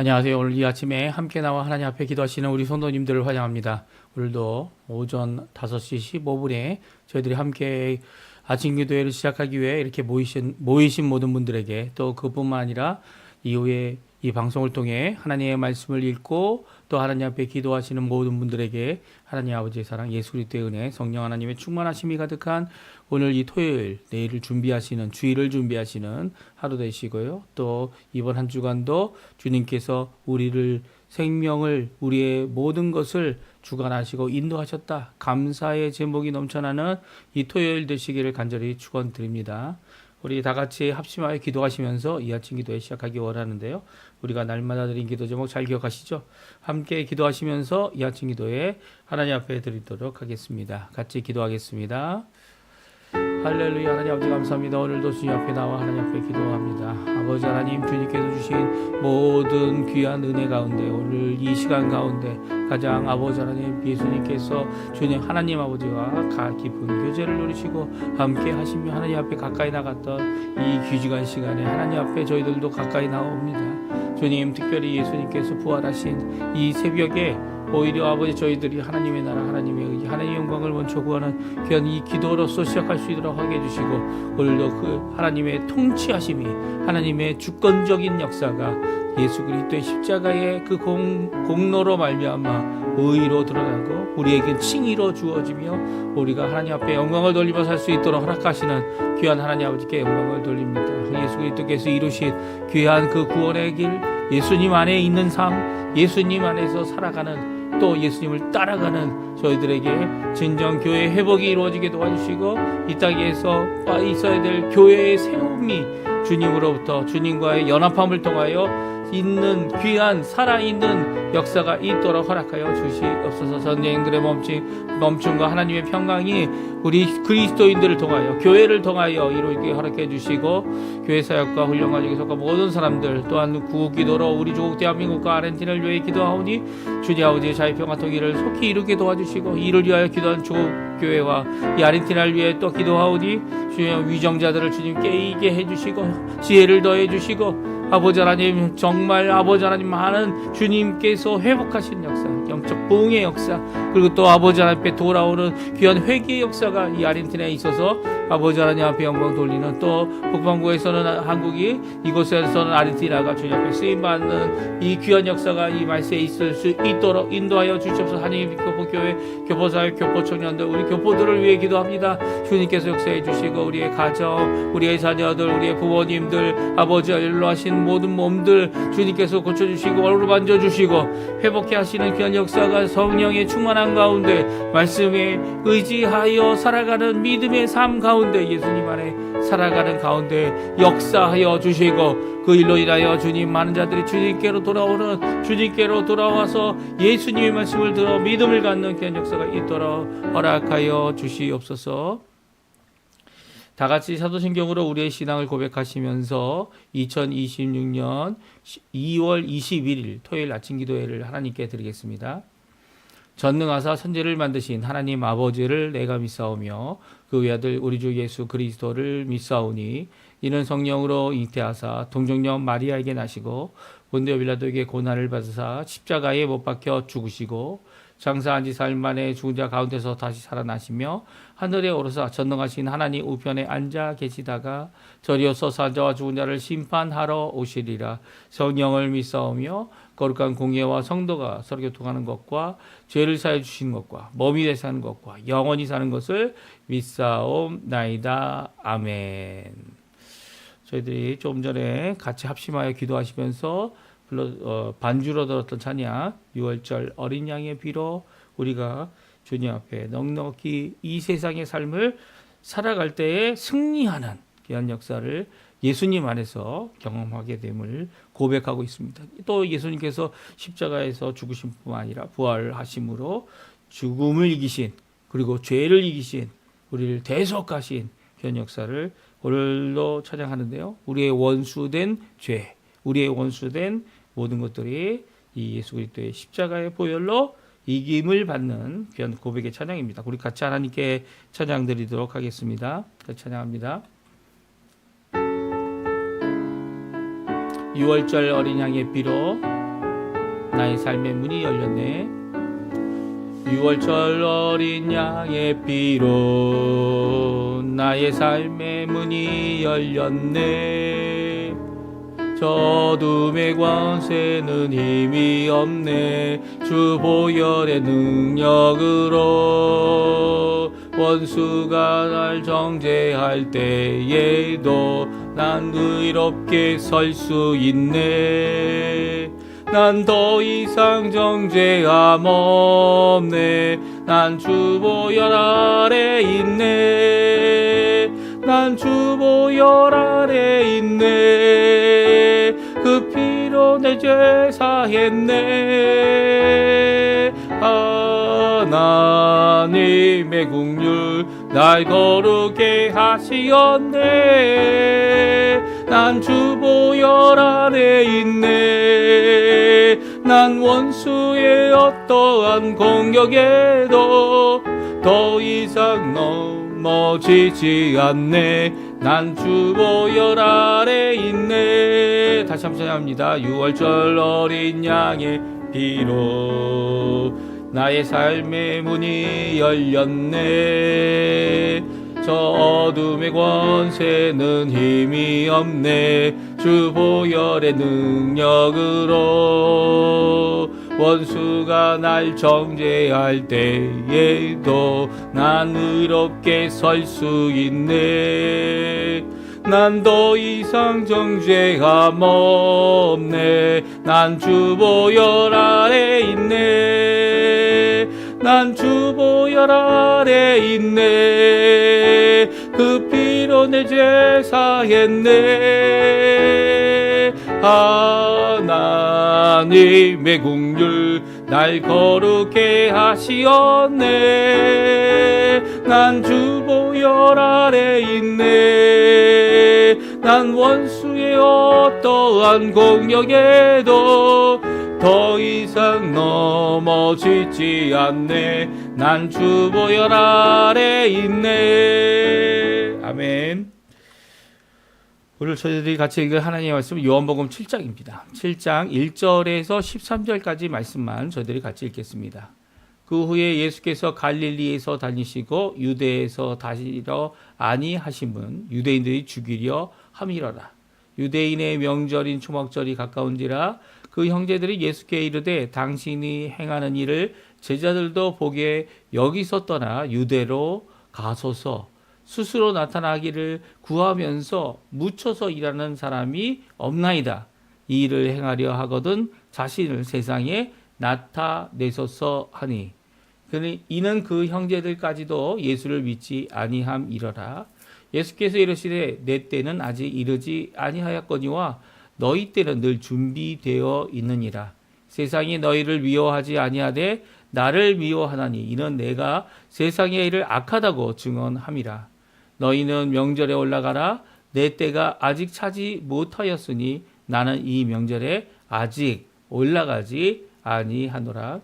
안녕하세요. 오늘 이 아침에 함께 나와 하나님 앞에 기도하시는 우리 성도님들을 환영합니다. 오늘도 오전 5시 15분에 저희들이 함께 아침 기도회를 시작하기 위해 이렇게 모이신 모든 분들에게, 또 그뿐만 아니라 이후에 이 방송을 통해 하나님의 말씀을 읽고 또 하나님 앞에 기도하시는 모든 분들에게 하나님 아버지의 사랑, 예수 그리스도의 은혜, 성령 하나님의 충만하심이 가득한 오늘 이 토요일, 내일을 준비하시는, 주일을 준비하시는 하루 되시고요. 또 이번 한 주간도 주님께서 우리를, 생명을, 우리의 모든 것을 주관하시고 인도하셨다, 감사의 제목이 넘쳐나는 이 토요일 되시기를 간절히 축원드립니다. 우리 다 같이 합심하여 기도하시면서 이 아침 기도회 시작하기 원하는데요. 우리가 날마다 드린 기도 제목 잘 기억하시죠? 함께 기도하시면서 이 아침 기도회 하나님 앞에 드리도록 하겠습니다. 같이 기도하겠습니다. 할렐루야. 하나님 아버지 감사합니다. 오늘도 주님 앞에 나와 하나님 앞에 기도합니다. 아버지 하나님, 주님께서 주신 모든 귀한 은혜 가운데, 오늘 이 시간 가운데 가장 아버지 하나님, 예수님께서 주님 하나님 아버지와 깊은 교제를 누리시고 함께 하시며 하나님 앞에 가까이 나갔던 이 귀중한 시간에 하나님 앞에 저희들도 가까이 나옵니다. 주님, 특별히 예수님께서 부활하신 이 새벽에 오히려 아버지 저희들이 하나님의 나라, 하나님의 의지, 하나님의 영광을 먼저 구하는 귀한 이 기도로서 시작할 수 있도록 하게 해주시고, 오늘도 그 하나님의 통치하심이, 하나님의 주권적인 역사가 예수 그리스도의 십자가의 그 공로로 말미암아 의로 드러나고 우리에게 칭의로 주어지며 우리가 하나님 앞에 영광을 돌리며 살 수 있도록 허락하시는 귀한 하나님 아버지께 영광을 돌립니다. 예수 그리스도께서 이루신 귀한 그 구원의 길, 예수님 안에 있는 삶, 예수님 안에서 살아가는, 또 예수님을 따라가는 저희들에게 진정 교회의 회복이 이루어지게 도와주시고, 이 땅에서 있어야 될 교회의 세움이 주님으로부터, 주님과의 연합함을 통하여 있는 귀한 살아있는 역사가 있도록 허락하여 주시옵소서. 전쟁들의 멈춤과 하나님의 평강이 우리 그리스도인들을 통하여, 교회를 통하여 이루게 허락해 주시고, 교회 사역과 훈련 가족에 속한 모든 사람들, 또한 구국기도로 우리 조국 대한민국과 아르헨티나를 위해 기도하오니 주님 아버지의 자유평화 통일을 속히 이루게 도와주시고, 이를 위하여 기도한 조국 교회와 이 아르헨티나를 위해 또 기도하오니 주님, 위정자들을 주님 깨이게 해주시고 지혜를 더해주시고, 아버지 하나님, 정말 아버지 하나님, 많은 주님께서 회복하신 역사, 영적 부흥의 역사, 그리고 또 아버지 하나님 앞에 돌아오는 귀한 회개의 역사가 이 아르헨티나에 있어서 아버지 하나님 앞에 영광 돌리는, 또 북반구에서는 한국이, 이곳에서는 아르헨티나가 주님 앞에 쓰임받는 이 귀한 역사가 이 말세에 있을 수 있도록 인도하여 주시옵소서. 하나님 교포교회, 교포사회, 교포청년들, 우리 교포들을 위해 기도합니다. 주님께서 역사해 주시고 우리의 가정, 우리의 자녀들, 우리의 부모님들, 아버지 연로하신 모든 몸들 주님께서 고쳐주시고 얼굴 만져주시고 회복해 하시는 귀한 역사가 성령의 충만한 가운데, 말씀에 의지하여 살아가는 믿음의 삶 가운데, 예수님 안에 살아가는 가운데 역사하여 주시고, 그 일로 인하여 주님, 많은 자들이 주님께로 돌아오는, 주님께로 돌아와서 예수님의 말씀을 들어 믿음을 갖는 귀한 역사가 있도록 허락하여 주시옵소서. 다 같이 사도신경으로 우리의 신앙을 고백하시면서 2026년 2월 21일 토요일 아침 기도회를 하나님께 드리겠습니다. 전능하사 천지를 만드신 하나님 아버지를 내가 믿사오며 그 외아들 우리 주 예수 그리스도를 믿사오니 이는 성령으로 잉태하사 동정녀 마리아에게 나시고 본디오 빌라도에게 고난을 받으사 십자가에 못 박혀 죽으시고 장사한 지 사흘 만에 죽은 자 가운데서 다시 살아나시며 하늘에 오르사 전능하신 하나님 우편에 앉아 계시다가 저리어서 산자와 죽은 자를 심판하러 오시리라. 성령을 믿사오며 거룩한 공예와 성도가 서로 교통하는 것과 죄를 사해 주신 것과 몸이 되어 사는 것과 영원히 사는 것을 믿사옵나이다. 아멘. 저희들이 좀 전에 같이 합심하여 기도하시면서 반주로 들었던 찬양, 6월절 어린 양의 비로 우리가 주님 앞에 넉넉히 이 세상의 삶을 살아갈 때에 승리하는 귀한 역사를 예수님 안에서 경험하게 됨을 고백하고 있습니다. 또 예수님께서 십자가에서 죽으신 뿐만 아니라 부활하심으로 죽음을 이기신, 그리고 죄를 이기신, 우리를 대속하신 귀한 역사를 오늘도 찬양하는데요. 우리의 원수된 죄, 우리의 원수된 모든 것들이 이 예수 그리스도의 십자가의 보혈로 이김을 받는 귀한 고백의 찬양입니다. 우리 같이 하나님께 찬양 드리도록 하겠습니다. 같이 찬양합니다. 6월절 어린 양의 피로 나의 삶의 문이 열렸네. 6월절 어린 양의 피로 나의 삶의 문이 열렸네. 저 어둠의 권세는 힘이 없네. 주 보혈의 능력으로 원수가 날 정죄할 때에도 난 의롭게 설 수 있네. 난 더 이상 정죄함 없네. 난 주 보혈 아래 있네. 난 주 보혈 아래 있네. 그 피로 내 죄 사했네. 하나님의 국률 날 거룩게 하시었네. 난 주 보혈 아래 있네. 난 원수의 어떠한 공격에도 더 이상 넘어지지 않네. 난 주 보혈 아래 있네. 다시 한번 찬양합니다. 6월절 어린 양의 피로 나의 삶의 문이 열렸네. 저 어둠의 권세는 힘이 없네. 주 보혈의 능력으로 원수가 날 정죄할 때에도 난 의롭게 설 수 있네. 난 더 이상 정죄함 없네. 난 주 보혈 아래 있네. 난 주 보혈 아래 있네. 그 피로 내 죄 사했네. 하나님의 국률 날 거룩게 하시었네. 난 주 보혈 아래 있네. 난 원수의 어떠한 공격에도 더 이상 넘어지지 않네. 난 주 보혈 아래 있네. 아멘. 오늘 저희들이 같이 읽을 하나님의 말씀은 요한복음 7장입니다. 7장 1절에서 13절까지 말씀만 저희들이 같이 읽겠습니다. 그 후에 예수께서 갈릴리에서 다니시고 유대에서 다시러 아니하심은 유대인들이 죽이려 함이러라. 유대인의 명절인 초막절이 가까운지라 그 형제들이 예수께 이르되 당신이 행하는 일을 제자들도 보게 여기서 떠나 유대로 가소서. 스스로 나타나기를 구하면서 묻혀서 일하는 사람이 없나이다. 이 일을 행하려 하거든 자신을 세상에 나타내소서 하니. 이는 그 형제들까지도 예수를 믿지 아니함이러라. 예수께서 이르시되 내 때는 아직 이르지 아니하였거니와 너희 때는 늘 준비되어 있느니라. 세상이 너희를 미워하지 아니하되 나를 미워하나니 이는 내가 세상의 일을 악하다고 증언함이라. 너희는 명절에 올라가라. 내 때가 아직 차지 못하였으니 나는 이 명절에 아직 올라가지 아니하노라.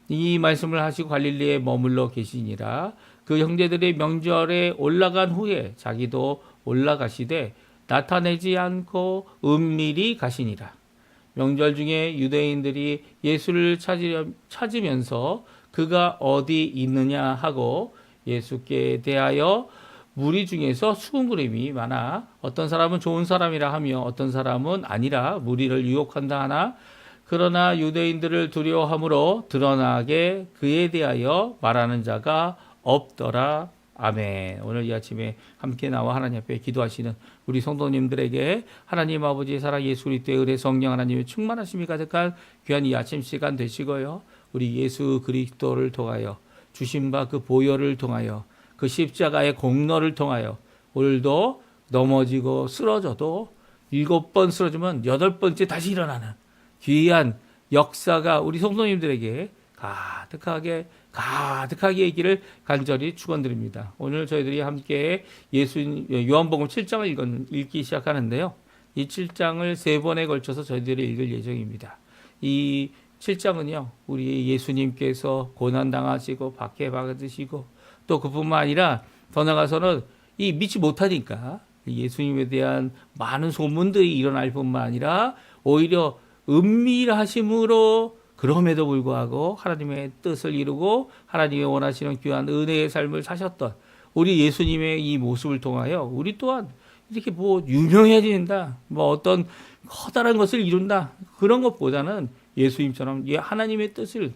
이 말씀을 하시고 갈릴리에 머물러 계시니라. 그 형제들의 명절에 올라간 후에 자기도 올라가시되 나타내지 않고 은밀히 가시니라. 명절 중에 유대인들이 예수를 찾으면서 그가 어디 있느냐 하고 예수께 대하여 무리 중에서 수군거림이 많아 어떤 사람은 좋은 사람이라 하며 어떤 사람은 아니라 무리를 유혹한다 하나 그러나 유대인들을 두려워함으로 드러나게 그에 대하여 말하는 자가 없더라. 아멘. 오늘 이 아침에 함께 나와 하나님 앞에 기도하시는 우리 성도님들에게 하나님 아버지의 사랑 예수 그리스도의 은혜 성령 하나님의 충만하심이 가득한 귀한 이 아침 시간 되시고요. 우리 예수 그리스도를 통하여 주신 바 그 보혈을 통하여 그 십자가의 공로를 통하여 오늘도 넘어지고 쓰러져도 7번 쓰러지면 8번째 다시 일어나는 귀한 역사가 우리 성도님들에게 가득하게 있기를 간절히 축원드립니다. 오늘 저희들이 함께 요한복음 7장을 읽기 시작하는데요. 이 7장을 3번에 걸쳐서 저희들이 읽을 예정입니다. 이 7장은요. 우리 예수님께서 고난당하시고 박해받으시고 또 그뿐만 아니라 더 나아가서는 이 믿지 못하니까 예수님에 대한 많은 소문들이 일어날 뿐만 아니라 오히려 은밀하심으로 그럼에도 불구하고 하나님의 뜻을 이루고 하나님이 원하시는 귀한 은혜의 삶을 사셨던 우리 예수님의 이 모습을 통하여 우리 또한 이렇게 뭐 유명해진다, 뭐 어떤 커다란 것을 이룬다, 그런 것보다는 예수님처럼 하나님의 뜻을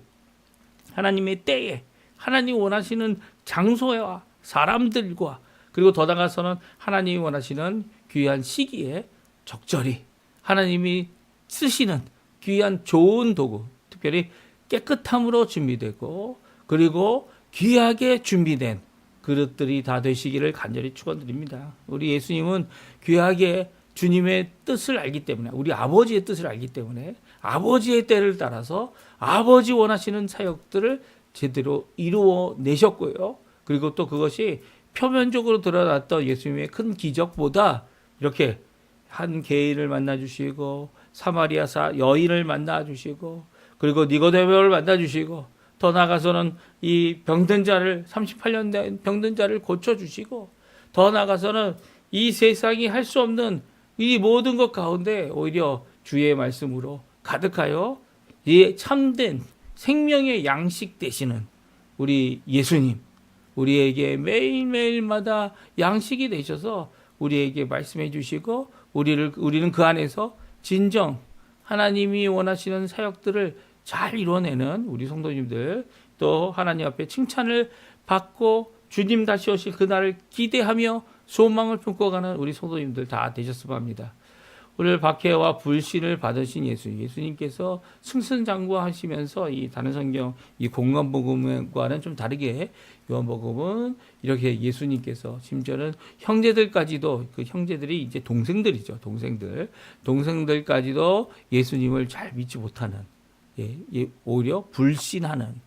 하나님의 때에 하나님이 원하시는 장소와 사람들과 그리고 더 나아가서는 하나님이 원하시는 귀한 시기에 적절히 하나님이 쓰시는 귀한 좋은 도구, 특별히 깨끗함으로 준비되고 그리고 귀하게 준비된 그릇들이 다 되시기를 간절히 축원드립니다. 우리 예수님은 귀하게 주님의 뜻을 알기 때문에, 우리 아버지의 뜻을 알기 때문에 아버지의 때를 따라서 아버지 원하시는 사역들을 제대로 이루어 내셨고요. 그리고 또 그것이 표면적으로 드러났던 예수님의 큰 기적보다 이렇게 한 개인을 만나주시고 사마리아 여인을 만나주시고 그리고 니고데모를 만나주시고 더 나아가서는 이 병든 자를 38년 된 병든 자를 고쳐주시고 더 나아가서는 이 세상이 할 수 없는 이 모든 것 가운데 오히려 주의 말씀으로 가득하여 이 참된 생명의 양식 되시는 우리 예수님, 우리에게 매일매일마다 양식이 되셔서 우리에게 말씀해 주시고 우리는 그 안에서 진정 하나님이 원하시는 사역들을 잘 이뤄내는 우리 성도님들, 또 하나님 앞에 칭찬을 받고 주님 다시 오실 그날을 기대하며 소망을 품고가는 우리 성도님들 다 되셨으면 합니다. 오늘 박해와 불신을 받으신 예수님께서 승승장구하시면서 이 다른 성경 이 공관복음과는 좀 다르게 요한복음은 이렇게 예수님께서 심지어는 형제들까지도, 그 형제들이 이제 동생들이죠. 동생들까지도 예수님을 잘 믿지 못하는, 오히려 불신하는.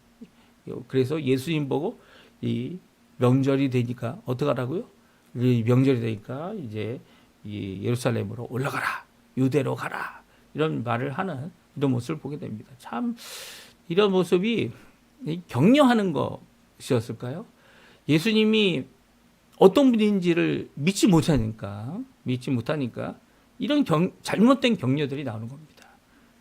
그래서 예수님 보고 이 명절이 되니까 어떡하라고요? 이 명절이 되니까 이제 이 예루살렘으로 올라가라, 유대로 가라, 이런 말을 하는 이런 모습을 보게 됩니다. 참 이런 모습이 격려하는 것이었을까요? 예수님이 어떤 분인지를 믿지 못하니까 이런 잘못된 격려들이 나오는 겁니다.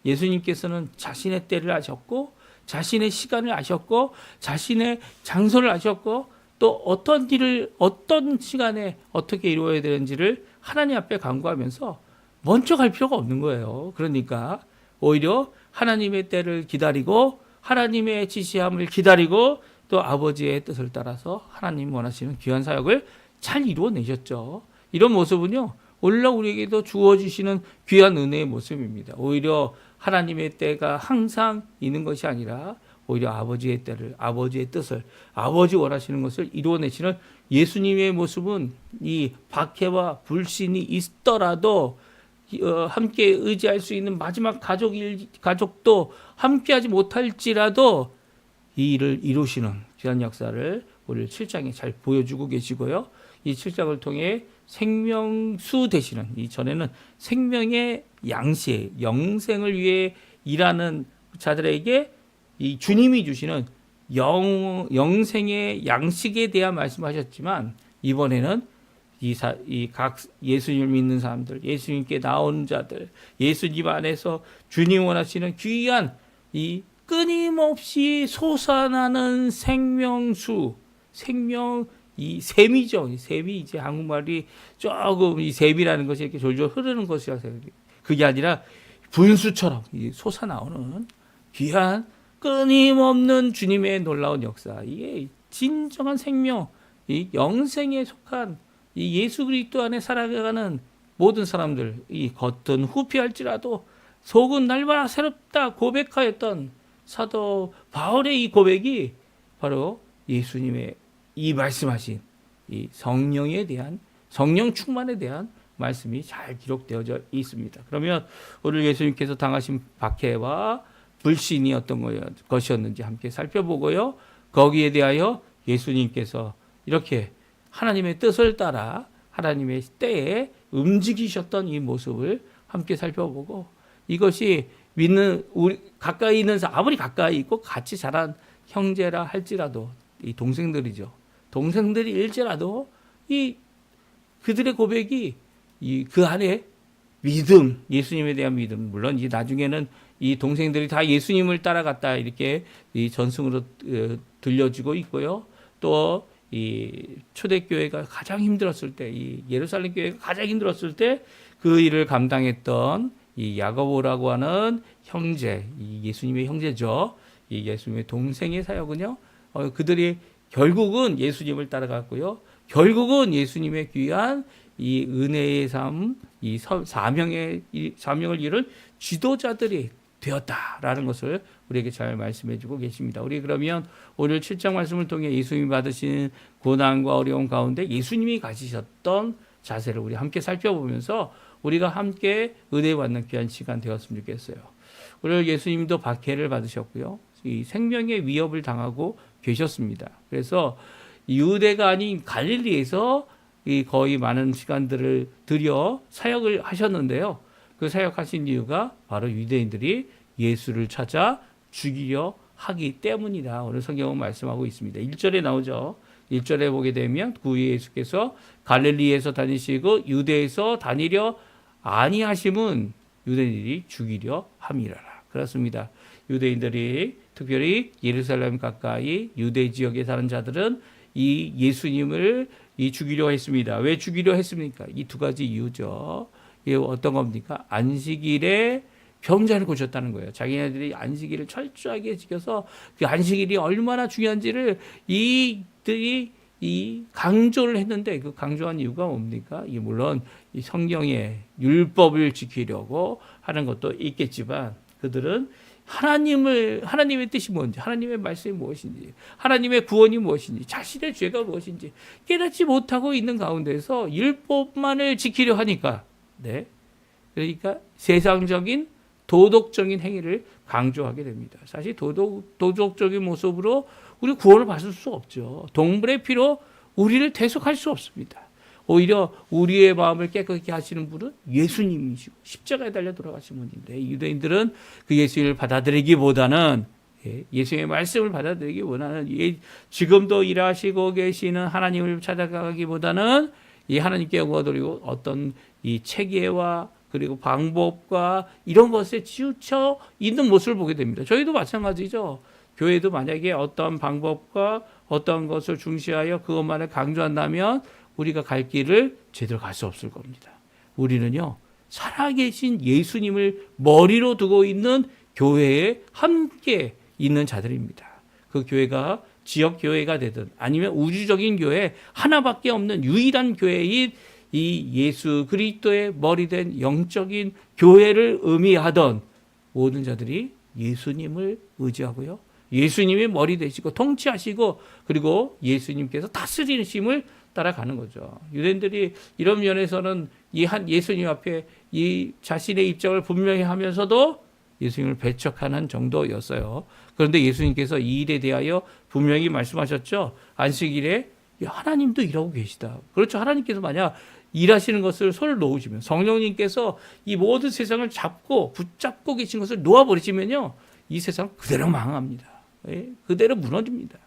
예수님께서는 자신의 때를 아셨고 자신의 시간을 아셨고 자신의 장소를 아셨고 또 어떤 일을 어떤 시간에 어떻게 이루어야 되는지를 하나님 앞에 간구하면서 먼저 갈 필요가 없는 거예요. 그러니까 오히려 하나님의 때를 기다리고 하나님의 지시함을 기다리고 또 아버지의 뜻을 따라서 하나님 원하시는 귀한 사역을 잘 이루어내셨죠. 이런 모습은요, 오히려 우리에게도 주어지시는 귀한 은혜의 모습입니다. 오히려 하나님의 때가 항상 있는 것이 아니라 오히려 아버지의 때를, 아버지의 뜻을, 아버지 원하시는 것을 이루어내시는 예수님의 모습은 이 박해와 불신이 있더라도 함께 의지할 수 있는 마지막 가족도 함께하지 못할지라도 이 일을 이루시는 귀한 역사를 오늘 7장에 잘 보여주고 계시고요. 이 7장을 통해 생명수 되시는, 이전에는 생명의 양식, 영생을 위해 일하는 자들에게 이 주님이 주시는 영생의 양식에 대한 말씀하셨지만 이번에는 각 예수님을 믿는 사람들, 예수님께 나온 자들, 예수님 안에서 주님 원하시는 귀한 이 끊임없이 솟아나는 생명수, 이 샘이죠. 이 샘이 이제 한국말이 조금 이 샘이라는 것이 이렇게 졸졸 흐르는 것이라 생각해요. 그게 아니라 분수처럼 솟아나오는 귀한 끊임없는 주님의 놀라운 역사. 이게 진정한 생명, 이 영생에 속한 이 예수 그리스도 안에 살아가는 모든 사람들, 이 겉은 후피할지라도 속은 날마다 새롭다 고백하였던 사도 바울의 이 고백이 바로 예수님의 이 말씀하신 이 성령에 대한, 성령 충만에 대한 말씀이 잘 기록되어져 있습니다. 그러면 오늘 예수님께서 당하신 박해와 불신이 어떤 것이었는지 함께 살펴보고요. 거기에 대하여 예수님께서 이렇게 하나님의 뜻을 따라 하나님의 때에 움직이셨던 이 모습을 함께 살펴보고, 이것이 믿는 우리 가까이 있는 사람, 아무리 가까이 있고 같이 자란 형제라 할지라도 이 동생들이죠. 동생들이 일지라도 이 그들의 고백이 이 그 안에 믿음, 예수님에 대한 믿음. 물론 이제 나중에는 이 동생들이 다 예수님을 따라갔다 이렇게 이 전승으로 들려지고 있고요. 또 이 초대교회가 가장 힘들었을 때, 이 예루살렘 교회가 가장 힘들었을 때 그 일을 감당했던 이 야고보라고 하는 형제, 이 예수님의 형제죠. 이 예수님의 동생의 사역은요. 그들이 결국은 예수님을 따라갔고요. 결국은 예수님의 귀한 이 은혜의 삶, 이 사명을 이룬 지도자들이 되었다라는 것을 우리에게 잘 말씀해 주고 계십니다. 우리 그러면 오늘 7장 말씀을 통해 예수님이 받으신 고난과 어려움 가운데 예수님이 가지셨던 자세를 우리 함께 살펴보면서 우리가 함께 은혜 받는 귀한 시간 되었으면 좋겠어요. 오늘 예수님도 박해를 받으셨고요. 이 생명의 위협을 당하고 계셨습니다. 그래서 유대가 아닌 갈릴리에서 이 거의 많은 시간들을 들여 사역을 하셨는데요. 그 사역하신 이유가 바로 유대인들이 예수를 찾아 죽이려 하기 때문이다. 오늘 성경은 말씀하고 있습니다. 1절에 나오죠. 1절에 보게 되면 구유의 예수께서 갈릴리에서 다니시고 유대에서 다니려 아니하심은 유대인들이 죽이려 함이라라. 그렇습니다. 유대인들이 특별히 예루살렘 가까이 유대 지역에 사는 자들은 이 예수님을 죽이려 했습니다. 왜 죽이려 했습니까? 이 두 가지 이유죠. 이게 어떤 겁니까? 안식일에 병자를 고쳤다는 거예요. 자기네들이 안식일을 철저하게 지켜서 그 안식일이 얼마나 중요한지를 이들이 강조를 했는데 그 강조한 이유가 뭡니까? 이 물론 이 성경의 율법을 지키려고 하는 것도 있겠지만 그들은 하나님의 뜻이 뭔지, 하나님의 말씀이 무엇인지, 하나님의 구원이 무엇인지, 자신의 죄가 무엇인지 깨닫지 못하고 있는 가운데서 율법만을 지키려 하니까, 네. 그러니까 세상적인 도덕적인 행위를 강조하게 됩니다. 사실 도덕적인 모습으로 우리 구원을 받을 수 없죠. 동물의 피로 우리를 대속할 수 없습니다. 오히려 우리의 마음을 깨끗하게 하시는 분은 예수님이시고 십자가에 달려 돌아가신 분인데 유대인들은 그 예수님을 받아들이기보다는 예수님의 말씀을 받아들이기보다는 지금도 일하시고 계시는 하나님을 찾아가기보다는 이 하나님께 영광드리고 어떤 이 체계와 그리고 방법과 이런 것에 치우쳐 있는 모습을 보게 됩니다. 저희도 마찬가지죠. 교회도 만약에 어떤 방법과 어떤 것을 중시하여 그것만을 강조한다면 우리가 갈 길을 제대로 갈 수 없을 겁니다. 우리는요, 살아계신 예수님을 머리로 두고 있는 교회에 함께 있는 자들입니다. 그 교회가 지역 교회가 되든 아니면 우주적인 교회 하나밖에 없는 유일한 교회인 이 예수 그리스도의 머리된 영적인 교회를 의미하던 모든 자들이 예수님을 의지하고요. 예수님이 머리 되시고 통치하시고 그리고 예수님께서 다스리심을 따라가는 거죠. 유대인들이 이런 면에서는 예수님 앞에 이 자신의 입장을 분명히 하면서도 예수님을 배척하는 정도였어요. 그런데 예수님께서 이 일에 대하여 분명히 말씀하셨죠. 안식일에 하나님도 일하고 계시다. 그렇죠. 하나님께서 만약 일하시는 것을 손을 놓으시면 성령님께서 이 모든 세상을 붙잡고 계신 것을 놓아버리시면요. 이 세상 그대로 망합니다. 그대로 무너집니다.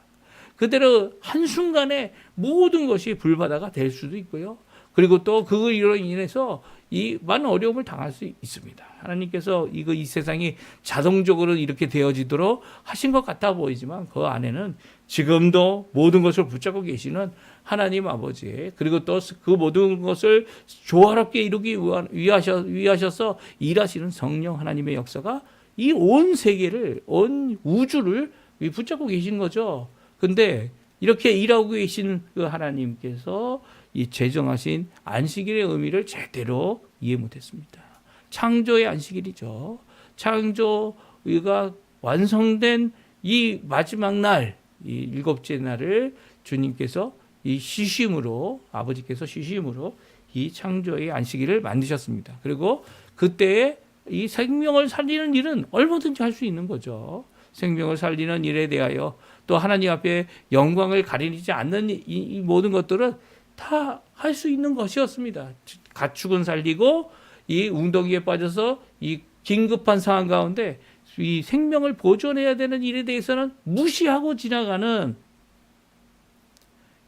그대로 한순간에 모든 것이 불바다가 될 수도 있고요. 그리고 또 그로 인해서 이 많은 어려움을 당할 수 있습니다. 하나님께서 이 세상이 자동적으로 이렇게 되어지도록 하신 것 같아 보이지만 그 안에는 지금도 모든 것을 붙잡고 계시는 하나님 아버지 그리고 또 그 모든 것을 조화롭게 이루기 위하셔서 일하시는 성령 하나님의 역사가 이 온 세계를 온 우주를 붙잡고 계신 거죠. 근데 이렇게 일하고 계신 그 하나님께서 이 제정하신 안식일의 의미를 제대로 이해 못했습니다. 창조의 안식일이죠. 창조가 완성된 이 마지막 날, 이 일곱째 날을 주님께서 이 시심으로 아버지께서 시심으로 이 창조의 안식일을 만드셨습니다. 그리고 그때에 이 생명을 살리는 일은 얼마든지 할 수 있는 거죠. 생명을 살리는 일에 대하여 또 하나님 앞에 영광을 가리지 않는 이 모든 것들은 다 할 수 있는 것이었습니다. 가축은 살리고 이 웅덩이에 빠져서 이 긴급한 상황 가운데 이 생명을 보존해야 되는 일에 대해서는 무시하고 지나가는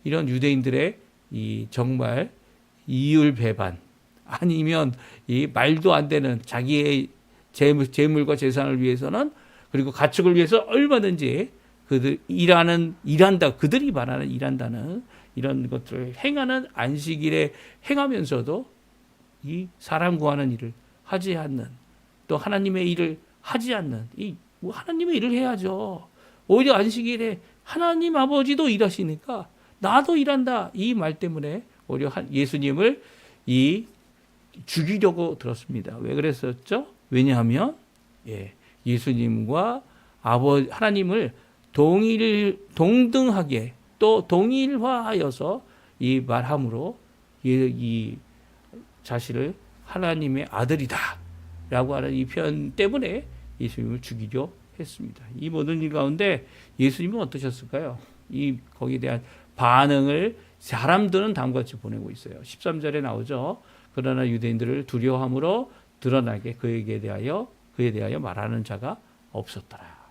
이런 유대인들의 이 정말 이율배반 아니면 이 말도 안 되는 자기의 재물과 재산을 위해서는, 그리고 가축을 위해서 얼마든지 그들이 말하는 일한다는 이런 것들을 행하는 안식일에 행하면서도 이 사람 구하는 일을 하지 않는, 또 하나님의 일을 하지 않는, 하나님의 일을 해야죠. 오히려 안식일에 하나님 아버지도 일하시니까 나도 일한다, 이 말 때문에 오히려 예수님을 죽이려고 들었습니다. 왜 그랬었죠? 왜냐하면 예수님과 하나님을 동등하게 또 동일화하여서 이 말함으로 이 자신을 하나님의 아들이다라고 하는 이 표현 때문에 예수님을 죽이려 했습니다. 이 모든 일 가운데 예수님은 어떠셨을까요? 거기에 대한 반응을 사람들은 다음과 같이 보내고 있어요. 13절에 나오죠. 그러나 유대인들을 두려워함으로 드러나게 그에 대하여 말하는 자가 없었더라.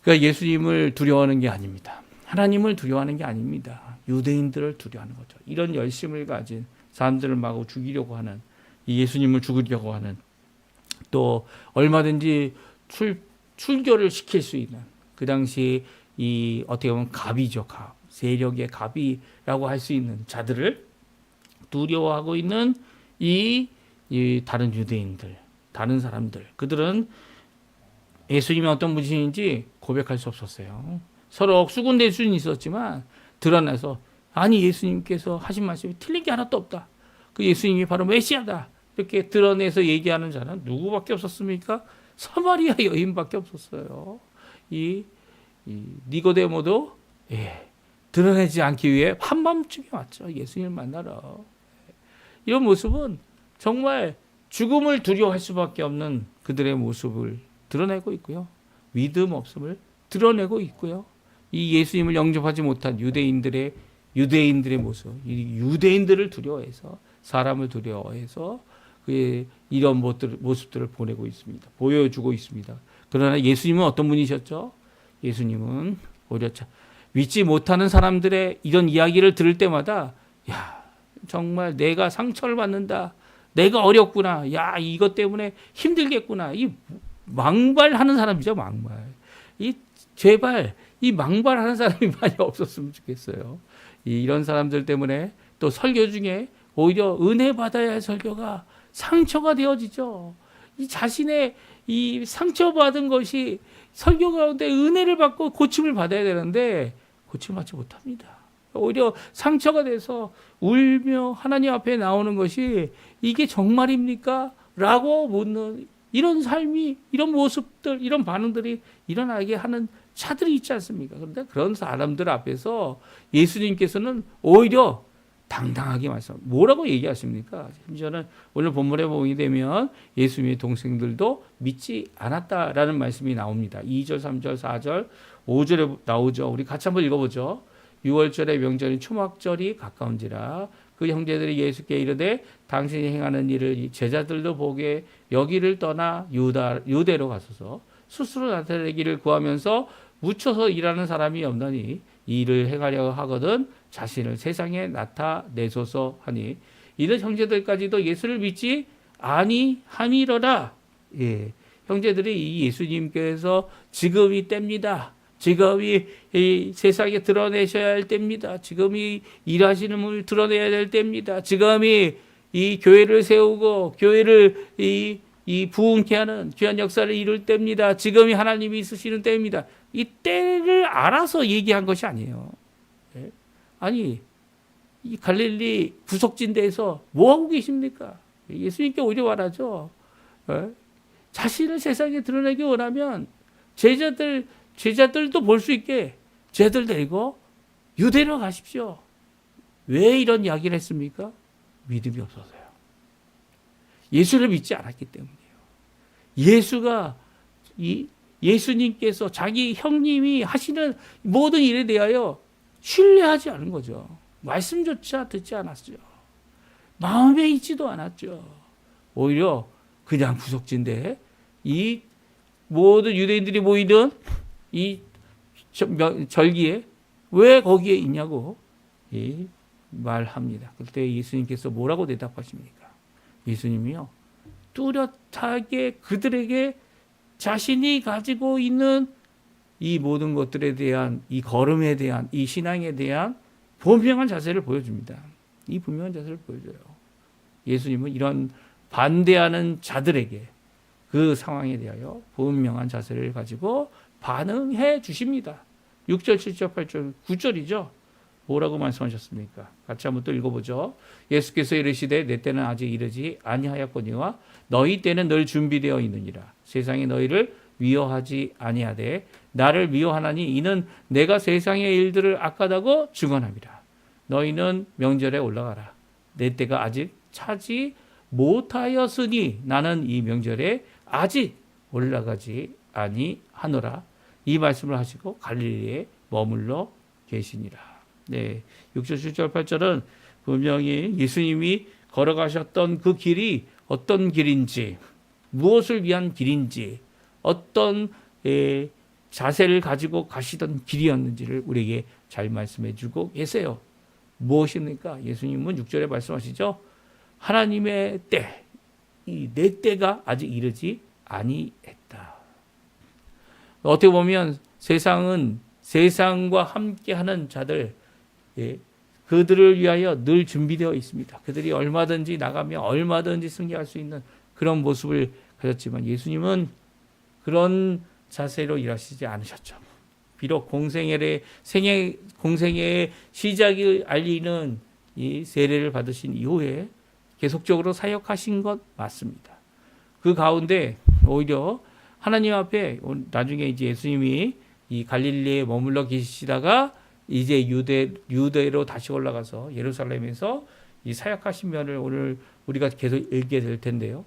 그러니까 예수님을 두려워하는 게 아닙니다. 하나님을 두려워하는 게 아닙니다. 유대인들을 두려워하는 거죠. 이런 열심을 가진 사람들을 마구 죽이려고 하는, 이 예수님을 죽이려고 하는, 또 얼마든지 출교를 시킬 수 있는, 그 당시 어떻게 보면 갑이죠. 세력의 갑이라고 할 수 있는 자들을 두려워하고 있는 이 다른 유대인들, 다른 사람들, 그들은 예수님이 어떤 분이신지 고백할 수 없었어요. 서로 수군댈 수는 있었지만 드러나서, 아니 예수님께서 하신 말씀이 틀린 게 하나도 없다, 그 예수님이 바로 메시아다, 이렇게 드러내서 얘기하는 자는 누구밖에 없었습니까? 사마리아 여인밖에 없었어요. 이 니고데모도 드러내지 않기 위해 한밤중에 왔죠. 예수님을 만나러. 이런 모습은 정말 죽음을 두려워할 수밖에 없는 그들의 모습을 드러내고 있고요. 믿음 없음을 드러내고 있고요. 이 예수님을 영접하지 못한 유대인들의 모습, 이 유대인들을 두려워해서, 사람을 두려워해서 이런 모습들을 보여주고 있습니다. 그러나 예수님은 어떤 분이셨죠? 예수님은 오히려 믿지 못하는 사람들의 이런 이야기를 들을 때마다, 정말 내가 상처를 받는다, 내가 어렵구나, 이것 때문에 힘들겠구나, 이 망발하는 사람이죠. 제발 이 망발하는 사람이 많이 없었으면 좋겠어요. 이런 사람들 때문에 또 설교 중에 오히려 은혜 받아야 할 설교가 상처가 되어지죠. 이 자신의 이 상처받은 것이 설교 가운데 은혜를 받고 고침을 받아야 되는데 고침을 받지 못합니다. 오히려 상처가 돼서 울며 하나님 앞에 나오는 것이 이게 정말입니까? 라고 묻는 이런 삶이, 이런 모습들, 이런 반응들이 일어나게 하는 차들이 있지 않습니까? 그런데 그런 사람들 앞에서 예수님께서는 오히려 당당하게 뭐라고 얘기하십니까? 심지어는 오늘 본문에 보게 되면 예수님의 동생들도 믿지 않았다라는 말씀이 나옵니다. 2절, 3절, 4절, 5절에 나오죠. 우리 같이 한번 읽어보죠. 6월절의 명절인 초막절이 가까운지라 그 형제들이 예수께 이르되 당신이 행하는 일을 제자들도 보게 여기를 떠나 유대로 가소서. 스스로 나타내기를 구하면서 묻혀서 일하는 사람이 없나니 이 일을 행하려 하거든 자신을 세상에 나타내소서 하니 이런 형제들까지도 예수를 믿지 아니함이로라. 형제들이 이 예수님께서 지금이 때입니다. 지금이 이 세상에 드러내셔야 할 때입니다. 지금이 일하시는 분을 드러내야 될 때입니다. 지금이 이 교회를 세우고 교회를 이 부흥케 하는 귀한 역사를 이룰 때입니다. 지금이 하나님이 있으시는 때입니다. 이 때를 알아서 얘기한 것이 아니에요. 아니, 이 갈릴리 구석진대에서 뭐 하고 계십니까? 예수님께 오히려 말하죠. 자신을 세상에 드러내기 원하면 제자들도 볼 수 있게 제자들 데리고 유대로 가십시오. 왜 이런 이야기를 했습니까? 믿음이 없어서요. 예수를 믿지 않았기 때문이에요. 예수님께서 자기 형님이 하시는 모든 일에 대하여 신뢰하지 않은 거죠. 말씀조차 듣지 않았죠. 마음에 있지도 않았죠. 오히려 그냥 구석진데 이 모든 유대인들이 모이는 이 절기에 왜 거기에 있냐고 말합니다. 그때 예수님께서 뭐라고 대답하십니까? 예수님이요, 뚜렷하게 그들에게 자신이 가지고 있는 이 모든 것들에 대한, 이 걸음에 대한, 이 신앙에 대한 분명한 자세를 보여줍니다. 이 분명한 자세를 보여줘요. 예수님은 이런 반대하는 자들에게 그 상황에 대하여 분명한 자세를 가지고 반응해 주십니다. 6절, 7절, 8절, 9절이죠. 뭐라고 말씀하셨습니까? 같이 한번 또 읽어보죠. 예수께서 이르시되 내 때는 아직 이르지 아니하였거니와 너희 때는 늘 준비되어 있느니라. 세상이 너희를 미워하지 아니하되 나를 미워하나니 이는 내가 세상의 일들을 악하다고 증언함이라. 너희는 명절에 올라가라. 내 때가 아직 차지 못하였으니 나는 이 명절에 아직 올라가지 아니하노라. 이 말씀을 하시고 갈릴리에 머물러 계시니라. 네, 6절, 7절, 8절은 분명히 예수님이 걸어가셨던 그 길이 어떤 길인지, 무엇을 위한 길인지, 어떤 자세를 가지고 가시던 길이었는지를 우리에게 잘 말씀해 주고 계세요. 무엇입니까? 예수님은 6절에 말씀하시죠. 하나님의 때, 이 내 때가 아직 이르지 아니했다. 어떻게 보면 세상은 세상과 함께하는 자들, 그들을 위하여 늘 준비되어 있습니다. 그들이 얼마든지 나가며 얼마든지 승리할 수 있는 그런 모습을 가졌지만 예수님은 그런 자세로 일하시지 않으셨죠. 비록 공생애의 시작을 알리는 이 세례를 받으신 이후에 계속적으로 사역하신 것 맞습니다. 그 가운데 오히려 하나님 앞에 나중에 이제 예수님이 이 갈릴리에 머물러 계시다가 이제 유대로 다시 올라가서 예루살렘에서 이 사역하신 면을 오늘 우리가 계속 읽게 될 텐데요.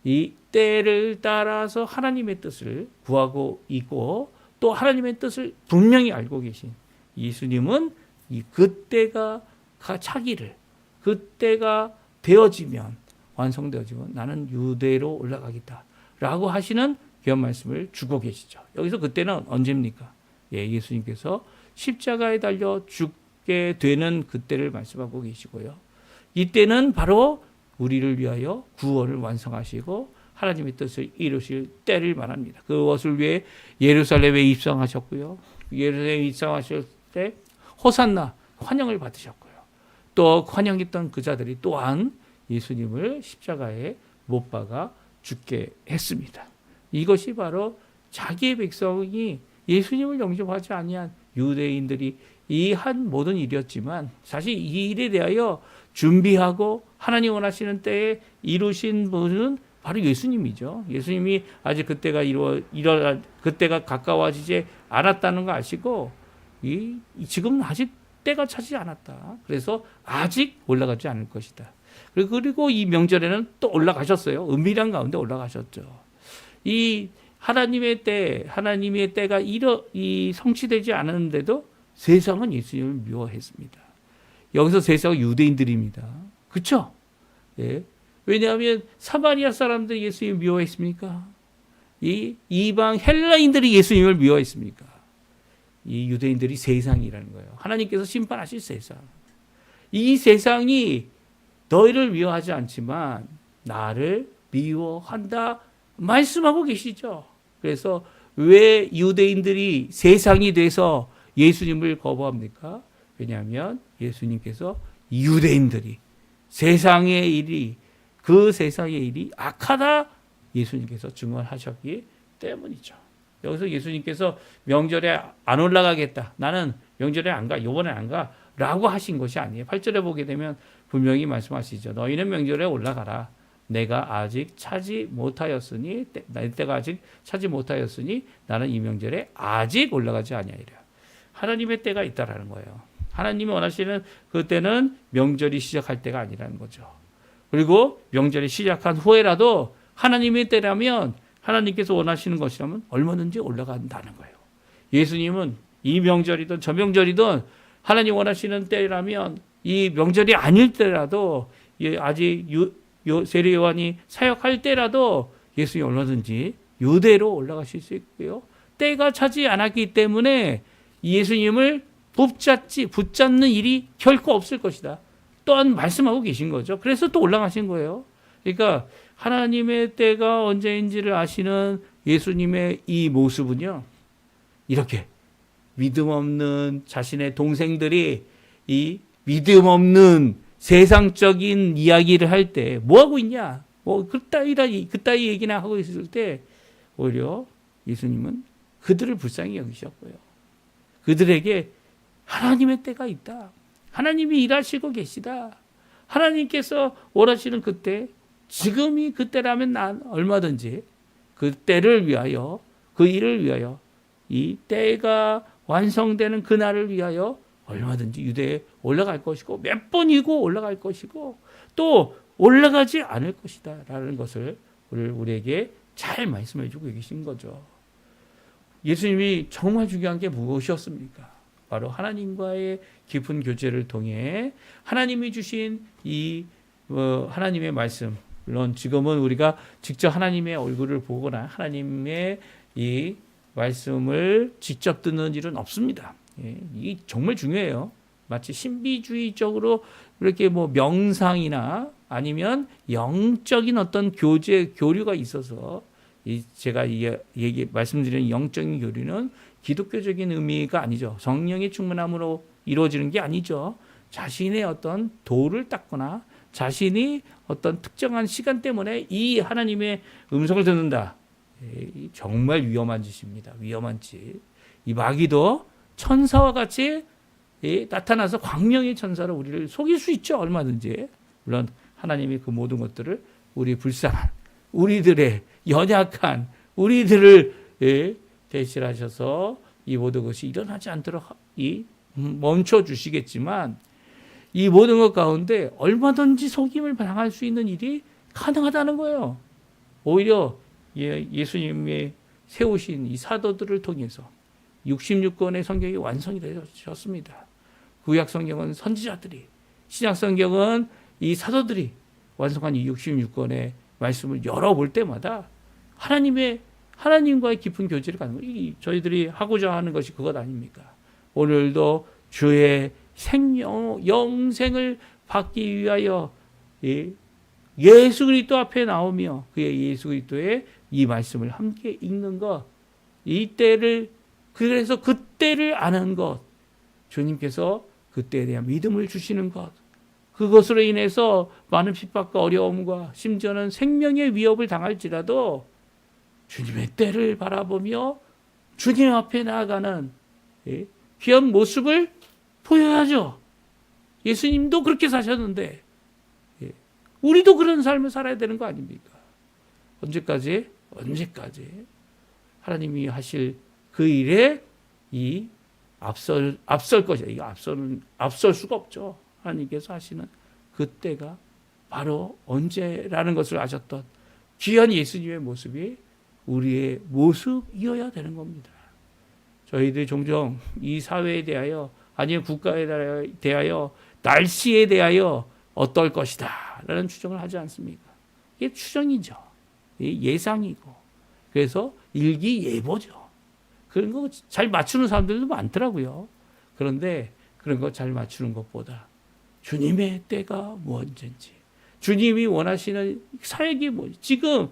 이 때를 따라서 하나님의 뜻을 구하고 있고 또 하나님의 뜻을 분명히 알고 계신 예수님은 이 그때가 차기를, 그때가 되어지면, 완성되어지면 나는 유대로 올라가겠다라고 하시는 귀한 말씀을 주고 계시죠. 여기서 그때는 언제입니까? 예수님께서 십자가에 달려 죽게 되는 그때를 말씀하고 계시고요. 이때는 바로 우리를 위하여 구원을 완성하시고 하나님의 뜻을 이루실 때를 말합니다. 그것을 위해 예루살렘에 입성하셨고요. 예루살렘에 입성하실 때 호산나 환영을 받으셨고요. 또 환영했던 그 자들이 또한 예수님을 십자가에 못 박아 죽게 했습니다. 이것이 바로 자기의 백성이 예수님을 영접하지 아니한 유대인들이 이 한 모든 일이었지만 사실 이 일에 대하여 준비하고 하나님 원하시는 때에 이루신 분은 바로 예수님이죠. 예수님이 아직 그때가 그때가 가까워지지 않았다는 거 아시고 지금은 아직 때가 차지 않았다. 그래서 아직 올라가지 않을 것이다. 그리고 이 명절에는 또 올라가셨어요. 은밀한 가운데 올라가셨죠. 이 하나님의 때가 성취되지 않았는데도 세상은 예수님을 미워했습니다. 여기서 세상은 유대인들입니다. 그렇죠? 예. 왜냐하면 사마리아 사람들이 예수님을 미워했습니까? 이 이방 헬라인들이 예수님을 미워했습니까? 이 유대인들이 세상이라는 거예요. 하나님께서 심판하실 세상. 이 세상이 너희를 미워하지 않지만 나를 미워한다 말씀하고 계시죠. 그래서 왜 유대인들이 세상이 돼서 예수님을 거부합니까? 왜냐하면 예수님께서 유대인들이 그 세상의 일이 악하다 예수님께서 증언하셨기 때문이죠. 여기서 예수님께서 명절에 안 올라가겠다. 나는 명절에 안 가. 이번에 안 가. 라고 하신 것이 아니에요. 8절에 보게 되면 분명히 말씀하시죠. 너희는 명절에 올라가라. 내가 아직 차지 못하였으니 내 때가 아직 차지 못하였으니 나는 이 명절에 아직 올라가지 아니하리라. 하나님의 때가 있다라는 거예요. 하나님이 원하시는 그때는 명절이 시작할 때가 아니라는 거죠. 그리고 명절이 시작한 후에라도 하나님의 때라면 하나님께서 원하시는 것이라면 얼마든지 올라간다는 거예요. 예수님은 이 명절이든 저 명절이든 하나님 원하시는 때라면 이 명절이 아닐 때라도 아직 세례 요한이 사역할 때라도 예수님이 얼마든지 유대로 올라가실 수 있고요. 때가 차지 않았기 때문에 예수님을 붙잡는 일이 결코 없을 것이다. 또한 말씀하고 계신 거죠. 그래서 또 올라가신 거예요. 그러니까 하나님의 때가 언제인지를 아시는 예수님의 이 모습은요, 이렇게 믿음 없는 자신의 동생들이 이 믿음 없는 세상적인 이야기를 할 때 뭐 하고 있냐? 뭐 그따위 얘기나 하고 있을 때 오히려 예수님은 그들을 불쌍히 여기셨고요. 그들에게 하나님의 때가 있다. 하나님이 일하시고 계시다. 하나님께서 원하시는 그때, 지금이 그때라면 난 얼마든지 그 때를 위하여, 그 일을 위하여, 이 때가 완성되는 그날을 위하여 얼마든지 유대에 올라갈 것이고 몇 번이고 올라갈 것이고 또 올라가지 않을 것이다 라는 것을 우리에게 잘 말씀해 주고 계신 거죠. 예수님이 정말 중요한 게 무엇이었습니까? 바로 하나님과의 깊은 교제를 통해 하나님이 주신 이 하나님의 말씀, 물론 지금은 우리가 직접 하나님의 얼굴을 보거나 하나님의 이 말씀을 직접 듣는 일은 없습니다. 이게 정말 중요해요. 마치 신비주의적으로 이렇게 뭐 명상이나 아니면 영적인 어떤 교류가 있어서 제가 말씀드리는 영적인 교류는 기독교적인 의미가 아니죠. 성령의 충만함으로 이루어지는 게 아니죠. 자신의 어떤 도를 닦거나 자신이 어떤 특정한 시간 때문에 이 하나님의 음성을 듣는다. 정말 위험한 짓입니다. 위험한 짓. 이 마귀도 천사와 같이 나타나서 광명의 천사로 우리를 속일 수 있죠. 얼마든지. 물론 하나님이 그 모든 것들을 우리 불쌍한, 우리들의 연약한, 우리들을 대신하셔서 이 모든 것이 일어나지 않도록 멈춰 주시겠지만 이 모든 것 가운데 얼마든지 속임을 당할 수 있는 일이 가능하다는 거예요. 오히려 예수님이 세우신 이 사도들을 통해서 66권의 성경이 완성이 되셨습니다. 구약 성경은 선지자들이, 신약 성경은 이 사도들이 완성한 이 66권의 말씀을 열어볼 때마다 하나님과의 깊은 교제를 갖는 거예요. 저희들이 하고자 하는 것이 그것 아닙니까? 오늘도 주의 영생을 받기 위하여 예수 그리스도 앞에 나오며 그의 예수 그리스도의 이 말씀을 함께 읽는 것, 그래서 그때를 아는 것, 주님께서 그때에 대한 믿음을 주시는 것, 그것으로 인해서 많은 핍박과 어려움과 심지어는 생명의 위협을 당할지라도 주님의 때를 바라보며 주님 앞에 나아가는 귀한 모습을 보여야죠. 예수님도 그렇게 사셨는데 우리도 그런 삶을 살아야 되는 거 아닙니까? 언제까지 하나님이 하실 그 일에 앞설 것이야. 이거 앞설 수가 없죠. 하나님께서 하시는 그때가 바로 언제라는 것을 아셨던 귀한 예수님의 모습이 우리의 모습이어야 되는 겁니다. 저희들이 종종 이 사회에 대하여 아니면 국가에 대하여 날씨에 대하여 어떨 것이다 라는 추정을 하지 않습니까? 이게 추정이죠. 예상이고. 그래서 일기예보죠. 그런 거 잘 맞추는 사람들도 많더라고요. 그런데 그런 거 잘 맞추는 것보다 주님의 때가 언제인지, 주님이 원하시는 사역이 뭐지? 지금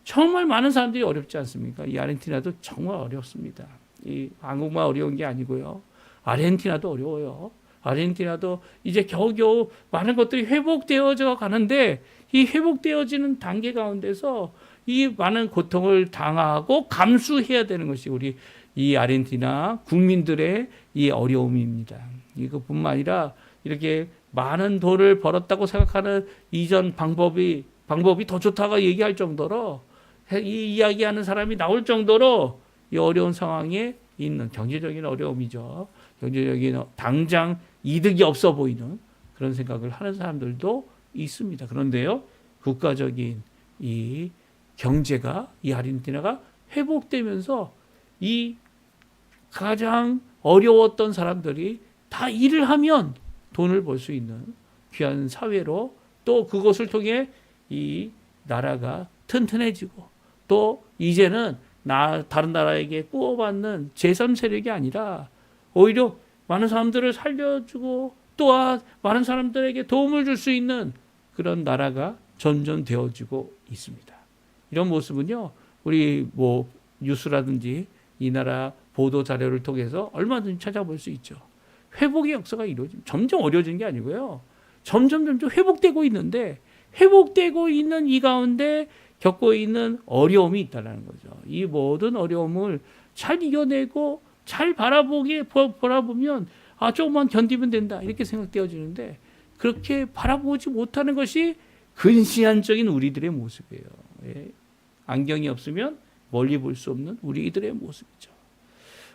정말 많은 사람들이 어렵지 않습니까? 이 아르헨티나도 정말 어렵습니다. 이 한국만 어려운 게 아니고요. 아르헨티나도 어려워요. 아르헨티나도 이제 겨우겨우 많은 것들이 회복되어져 가는데 이 회복되어지는 단계 가운데서 이 많은 고통을 당하고 감수해야 되는 것이 우리 이 아르헨티나 국민들의 이 어려움입니다. 이것뿐만 아니라 이렇게 많은 돈을 벌었다고 생각하는 이전 방법이 더 좋다고 얘기할 정도로 이 이야기하는 사람이 나올 정도로 이 어려운 상황에 있는 경제적인 어려움이죠. 경제적인 당장 이득이 없어 보이는 그런 생각을 하는 사람들도 있습니다. 그런데요, 국가적인 이 경제가, 이 아르헨티나가 회복되면서 이 가장 어려웠던 사람들이 다 일을 하면 돈을 벌 수 있는 귀한 사회로, 또 그것을 통해 이 나라가 튼튼해지고, 또 이제는 다른 나라에게 구워받는 제3세력이 아니라 오히려 많은 사람들을 살려주고 또한 많은 사람들에게 도움을 줄 수 있는 그런 나라가 전전되어지고 있습니다. 이런 모습은요, 우리 뭐 뉴스라든지 이 나라 보도 자료를 통해서 얼마든지 찾아볼 수 있죠. 회복의 역사가 점점 어려워지는 게 아니고요. 점점 회복되고 있는데, 회복되고 있는 이 가운데 겪고 있는 어려움이 있다는 거죠. 이 모든 어려움을 잘 이겨내고 잘 바라보면 조금만 견디면 된다 이렇게 생각되어지는데, 그렇게 바라보지 못하는 것이 근시안적인 우리들의 모습이에요. 예. 안경이 없으면 멀리 볼 수 없는 우리들의 모습이죠.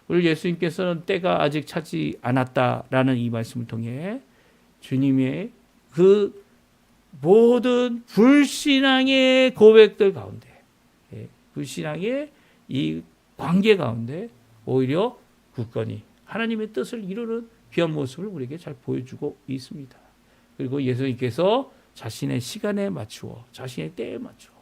오늘 예수님께서는 때가 아직 차지 않았다라는 이 말씀을 통해 주님의 그 모든 불신앙의 고백들 가운데, 불신앙의 이 관계 가운데 오히려 굳건히 하나님의 뜻을 이루는 귀한 모습을 우리에게 잘 보여주고 있습니다. 그리고 예수님께서 자신의 시간에 맞추어, 자신의 때에 맞추어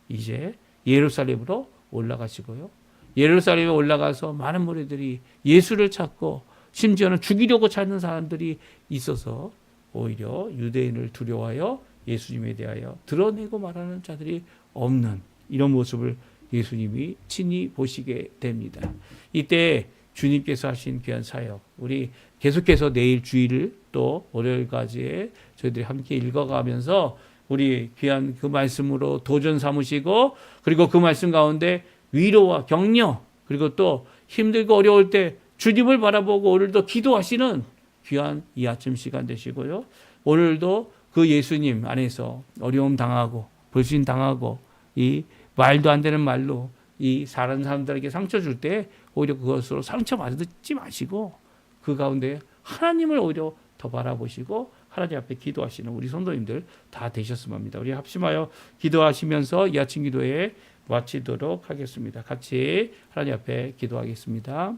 이제 예루살렘으로 올라가시고요. 예루살렘에 올라가서 많은 무리들이 예수를 찾고, 심지어는 죽이려고 찾는 사람들이 있어서 오히려 유대인을 두려워하여 예수님에 대하여 드러내고 말하는 자들이 없는 이런 모습을 예수님이 친히 보시게 됩니다. 이때 주님께서 하신 귀한 사역, 우리 계속해서 내일 주일을 또 월요일까지 저희들이 함께 읽어가면서 우리 귀한 그 말씀으로 도전 삼으시고, 그리고 그 말씀 가운데 위로와 격려, 그리고 또 힘들고 어려울 때 주님을 바라보고 오늘도 기도하시는 귀한 이 아침 시간 되시고요. 오늘도 그 예수님 안에서 어려움 당하고 불신 당하고 이 말도 안 되는 말로 이 다른 사람들에게 상처 줄 때 오히려 그것으로 상처 받지 마시고, 그 가운데 하나님을 오히려 더 바라보시고 하나님 앞에 기도하시는 우리 성도님들 다 되셨으면 합니다. 우리 합심하여 기도하시면서 이 아침 기도에 마치도록 하겠습니다. 같이 하나님 앞에 기도하겠습니다.